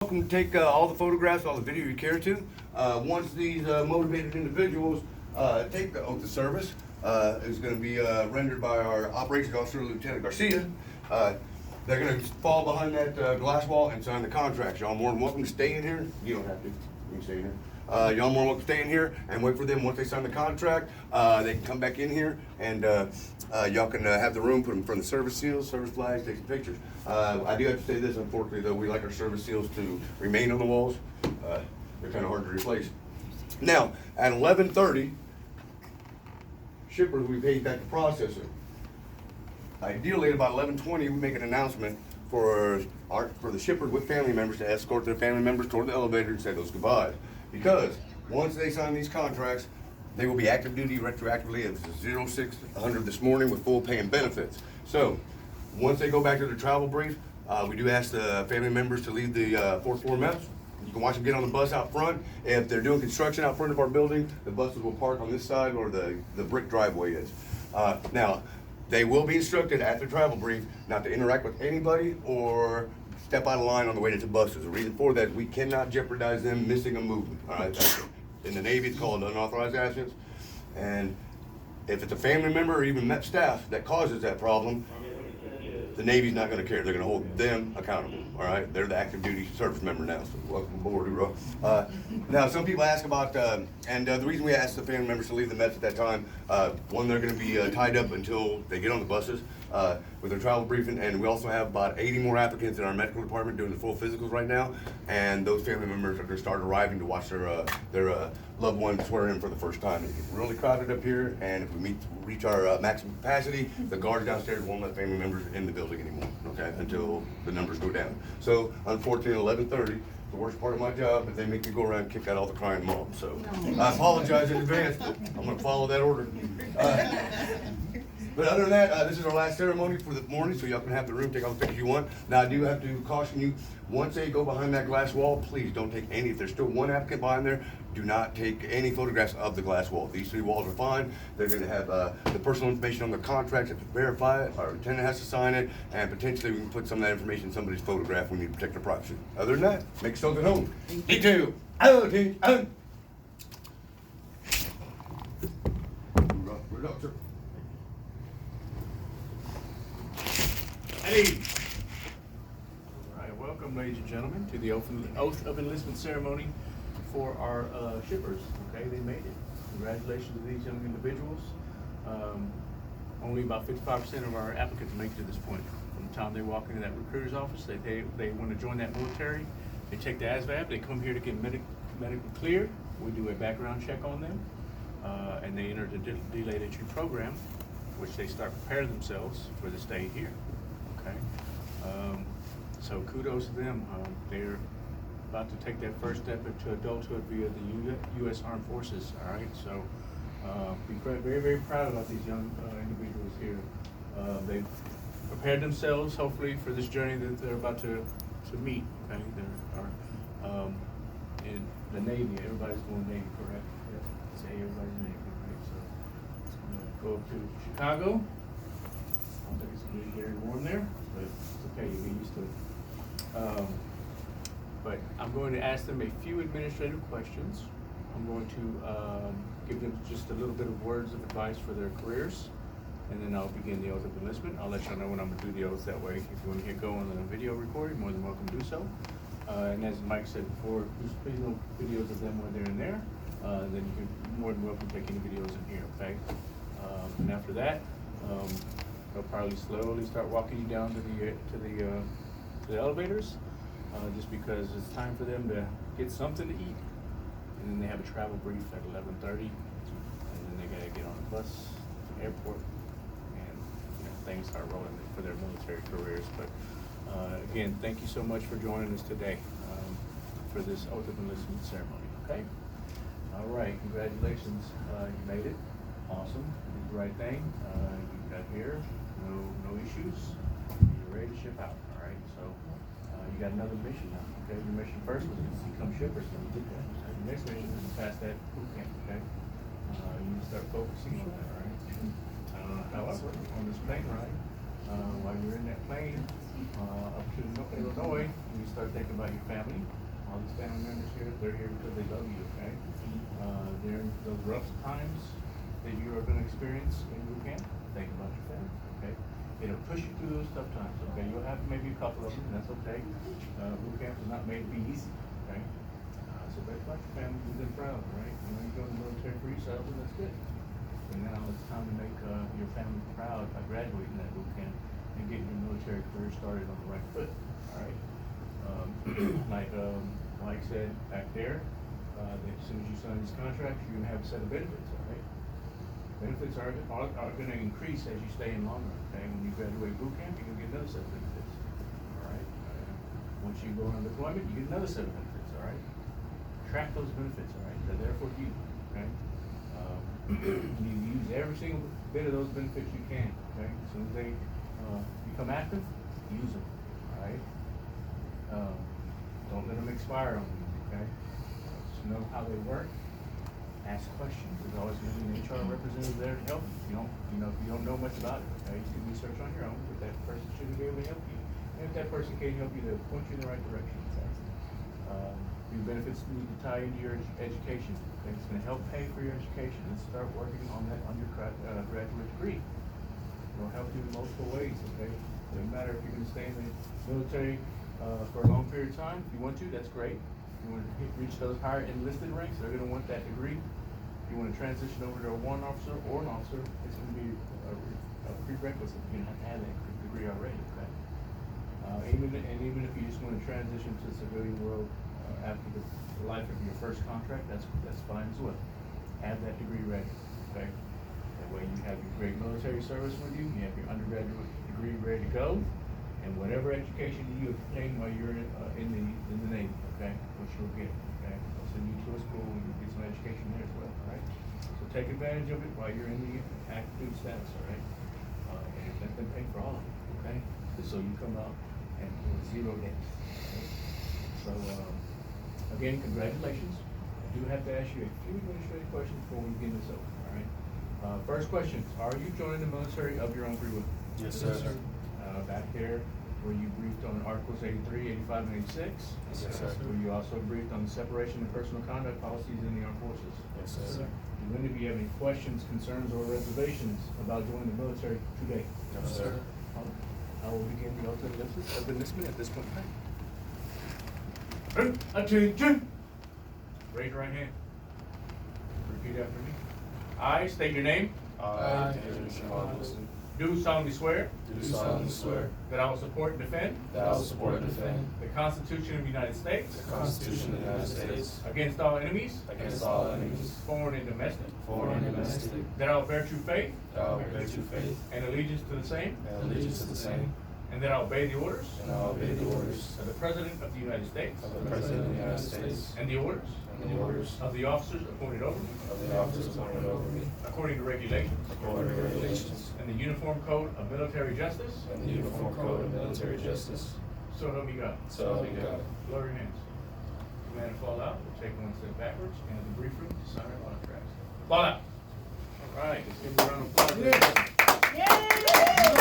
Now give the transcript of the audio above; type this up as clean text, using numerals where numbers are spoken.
Welcome to take all the photographs, all the video you care to. Once these motivated individuals take the oath of service, is going to be rendered by our operations officer, Lieutenant Garcia. They're going to fall behind that glass wall and sign the contracts. Y'all more than welcome to stay in here. You don't have to. You can stay in here. Y'all more than welcome to stay in here and wait for them. Once they sign the contract, they can come back in here and y'all can have the room, put them in front of the service seals, service flags, take some pictures. I do have to say this, unfortunately, though, we like our service seals to remain on the walls. They're kind of hard to replace. Now, at 11:30, shippers, we paid back the processor. Ideally, at about 11:20, we make an announcement for the shippers with family members to escort their family members toward the elevator and say those goodbyes. Because once they sign these contracts, they will be active duty retroactively as 0600 this morning with full pay and benefits. So, once they go back to their travel brief, we do ask the family members to leave the fourth floor mess. You can watch them get on the bus out front. If they're doing construction out front of our building, the buses will park on this side where the brick driveway is. Now, they will be instructed at their travel brief not to interact with anybody or step out of line on the way to the buses. The reason for that, we cannot jeopardize them missing a movement. All right, in the Navy, it's called unauthorized absence. And if it's a family member or even MEP staff that causes that problem, the Navy's not going to care. They're going to hold them accountable. All right, they're the active duty service member now. So welcome aboard, hoorah. Now, some people ask about, and the reason we asked the family members to leave the Mets at that time, one, they're going to be tied up until they get on the buses with their travel briefing, and we also have about 80 more applicants in our medical department doing the full physicals right now, and those family members are going to start arriving to watch their loved ones swear in for the first time. It gets really crowded up here, and if we reach our maximum capacity, the guards downstairs won't let family members in the building anymore, okay, until the numbers go down. So, unfortunately, 11:30, the worst part of my job is they make me go around and kick out all the crying moms. So, I apologize in advance, but I'm going to follow that order. But other than that, this is our last ceremony for the morning, so y'all can have the room, take all the pictures you want. Now, I do have to caution you, once they go behind that glass wall, please don't take any. If there's still one applicant behind there, do not take any photographs of the glass wall. These three walls are fine. They're going to have the personal information on the contract. Have to verify it. Our lieutenant has to sign it, and potentially we can put some of that information in somebody's photograph. We need to protect their privacy. Other than that, make yourselves at home. Me too. Sir. Hey! All right, welcome, ladies and gentlemen, to the oath of enlistment ceremony for our shippers. Okay, they made it. Congratulations to these young individuals. Only about 55% of our applicants make it to this point. From the time they walk into that recruiter's office, they want to join that military. They take the ASVAB. They come here to get medically cleared. We do a background check on them, and they enter the delayed entry program, which they start preparing themselves for the stay here. Okay, so kudos to them. They're about to take that first step into adulthood via the U.S. Armed Forces. All right, so be very, very proud about these young individuals here. They've prepared themselves, hopefully, for this journey that they're about to meet. Okay, they are in the Navy. Everybody's going Navy, correct? Yep. Say everybody's Navy, right? So I'm gonna go to Chicago. I think it's gonna be very warm there, but it's okay, you get used to it. But I'm going to ask them a few administrative questions. I'm going to give them just a little bit of words of advice for their careers, and then I'll begin the oath of enlistment. I'll let y'all know when I'm gonna do the oath. That way, if you want to get going on a video recording, more than welcome to do so. And as Mike said before, just please no videos of them when they're in there. Then you're more than welcome to take any videos in here, okay? And after that, they'll probably slowly start walking you down to the elevators, just because it's time for them to get something to eat. And then they have a travel brief at 11:30, and then they gotta get on a bus to the airport, and things start rolling for their military careers. But again, thank you so much for joining us today for this oath of enlistment ceremony. Okay. All right, congratulations, you made it. Awesome, you did the right thing. You got here, no issues. You're ready to ship out. All right, so you got another mission now. Okay, your mission first was to become shippers, so you did that. The next mission is to pass that boot camp. Okay, you need to start focusing on that. All right. However, on this plane ride, while you're in that plane, up to Illinois, you start thinking about your family. All these family members here, they're here because they love you, okay? During those rough times that you are gonna experience in boot camp, think about your family, okay? It'll push you through those tough times, okay? You'll have maybe a couple of them, and that's okay. Boot camp is not made to be easy, okay? So think about your family, do them proud, right? You know, you go in the military for yourself, and that's good. And now it's time to make your family proud by graduating that boot camp and getting your military career started on the right foot, all right? Like Mike said back there, that as soon as you sign this contract, you're gonna have a set of benefits, all right? Benefits are gonna increase as you stay in longer, okay? When you graduate boot camp, you're gonna get another set of benefits, all right? Once you go on deployment, you get another set of benefits, all right? Track those benefits, all right? They're there for you, okay? You use every single bit of those benefits you can, okay? As soon as they become active, use them, all right? Don't let them expire on you, okay? Just know how they work. Ask questions. There's always going to be an HR representative there to help you. If you don't know much about it, okay? You can research on your own, but that person should be able to help you. And if that person can't help you, they'll point you in the right direction, okay? Your benefits need to tie into your education. Okay? It's going to help pay for your education and start working on that undergraduate degree. It'll help you in multiple ways, okay? Doesn't matter if you're going to stay in the military for a long period of time. If you want to, that's great. If you want to reach those higher enlisted ranks, they're going to want that degree. If you want to transition over to a warrant officer or an officer, it's going to be a prerequisite. You're going to have that degree already, okay? Even if you just want to transition to the civilian world after the life of your first contract, that's fine as well. Have that degree ready, okay? That way you have your great military service with you, you have your undergraduate degree ready to go, and whatever education you obtain while you're in the Navy, okay, which you'll get, okay? I'll send you to a school and you'll get some education there as well, all right? So take advantage of it while you're in the active duty status, all right? And let them pay for all of it, okay? So you come out and with zero debt, okay? So, again, congratulations. I do have to ask you a few administrative questions before we begin this over, all right? First question, are you joining the military of your own free will? Yes, sir. Back there, were you briefed on Articles 83, 85, and 86? Yes, sir. Were you also briefed on the separation of personal conduct policies in the armed forces? Yes, sir. Do any of you have any questions, concerns, or reservations about joining the military today? No, sir. I will begin the oath of enlistment at this point in time. Attention! Raise your right hand. Repeat after me. I state your name. I, David Shamon Wilson, Do solemnly swear do solemnly swear that I will support and defend that I will support and defend the Constitution of the United States the Constitution of the United States against all enemies, against all enemies, foreign and domestic, foreign and domestic, that I will bear true faith that I will bear true faith and allegiance to the same, and allegiance to the same, and that I will obey the orders and I will obey the orders of the President of the United States of the President of the United States and the orders and the orders of the officers appointed over me of the officers appointed over me according to regulations according to regulations and the Uniform Code of Military Justice. and the Uniform Code of Military Justice. So help me God. So help me God. Lower your hands. The man fall out. We'll take one step backwards and in the brief room to sign our contracts. Fall out. All right, let's give him a round of applause.